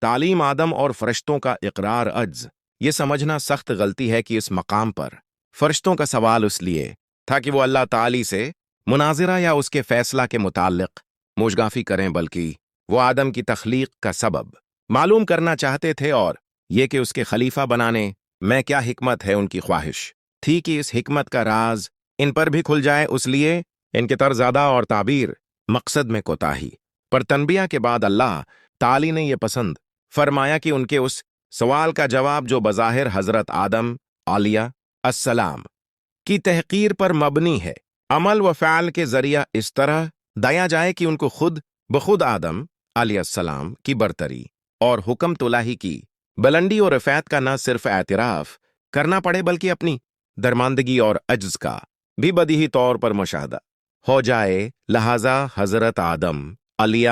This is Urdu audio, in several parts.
تعلیم آدم اور فرشتوں کا اقرار عجز۔ یہ سمجھنا سخت غلطی ہے کہ اس مقام پر فرشتوں کا سوال اس لیے تھا کہ وہ اللہ تعالی سے مناظرہ یا اس کے فیصلہ کے متعلق موشگافی کریں، بلکہ وہ آدم کی تخلیق کا سبب معلوم کرنا چاہتے تھے، اور یہ کہ اس کے خلیفہ بنانے میں کیا حکمت ہے۔ ان کی خواہش تھی کہ اس حکمت کا راز ان پر بھی کھل جائے، اس لیے ان کے طرز ادا اور تعبیر مقصد میں کوتاہی پر تنبیہ کے بعد اللہ تعالی نے یہ پسند فرمایا کہ ان کے اس سوال کا جواب جو بظاہر حضرت آدم علیہ السلام کی تحقیر پر مبنی ہے، عمل و فعل کے ذریعہ اس طرح دیا جائے کہ ان کو خود بخود آدم علیہ السلام کی برتری اور حکم الہی کی بلندی اور رفعت کا نہ صرف اعتراف کرنا پڑے بلکہ اپنی درماندگی اور عجز کا بھی بدیہی طور پر مشاہدہ ہو جائے۔ لہذا حضرت آدم علیہ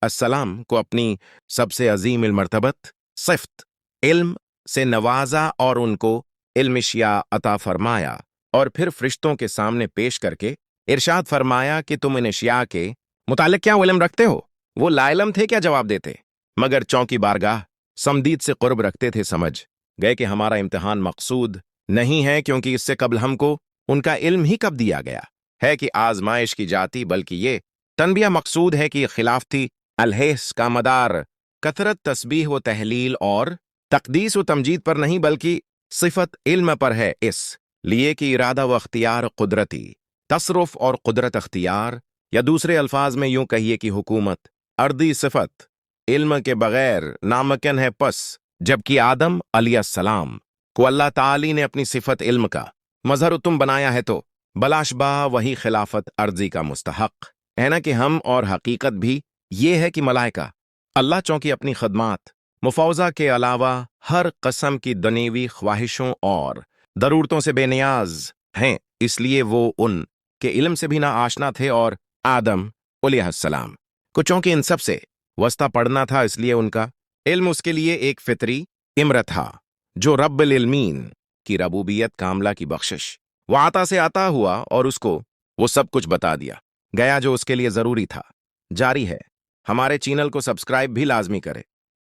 السلام کو اپنی سب سے عظیم المرتبت صفت علم سے نوازا اور ان کو علم اشیاء عطا فرمایا، اور پھر فرشتوں کے سامنے پیش کر کے ارشاد فرمایا کہ تم ان اشیاء کے متعلق کیا علم رکھتے ہو؟ وہ لا علم تھے، کیا جواب دیتے؟ مگر چونکہ بارگاہ سمدید سے قرب رکھتے تھے، سمجھ گئے کہ ہمارا امتحان مقصود نہیں ہے، کیونکہ اس سے قبل ہم کو ان کا علم ہی کب دیا گیا ہے کہ آزمائش کی جاتی، بلکہ یہ تنبیہ مقصود ہے کہ یہ خلاف تھی الحیث کا مدار کثرت تسبیح و تحلیل اور تقدیس و تمجید پر نہیں، بلکہ صفت علم پر ہے، اس لیے کہ ارادہ و اختیار قدرتی تصرف اور قدرت اختیار، یا دوسرے الفاظ میں یوں کہیے کہ حکومت ارضی صفت علم کے بغیر ناممکن ہے۔ پس جبکہ آدم علیہ السلام کو اللہ تعالی نے اپنی صفت علم کا مظہر تم بنایا ہے، تو بلاشبہ وہی خلافت ارضی کا مستحق ہے نا کہ ہم، اور حقیقت بھی یہ ہے کہ ملائکہ اللہ چونکہ اپنی خدمات مفوضہ کے علاوہ ہر قسم کی دنیوی خواہشوں اور ضرورتوں سے بے نیاز ہیں، اس لیے وہ ان کے علم سے بھی نہ آشنا تھے، اور آدم علیہ السلام کو چونکہ ان سب سے واسطہ پڑھنا تھا، اس لیے ان کا علم اس کے لیے ایک فطری امر تھا جو رب العالمین کی ربوبیت کاملہ کی بخشش وہ عطا سے عطا ہوا، اور اس کو وہ سب کچھ بتا دیا گیا جو اس کے لیے ضروری تھا۔ جاری ہے، ہمارے چینل کو سبسکرائب بھی لازمی کرے۔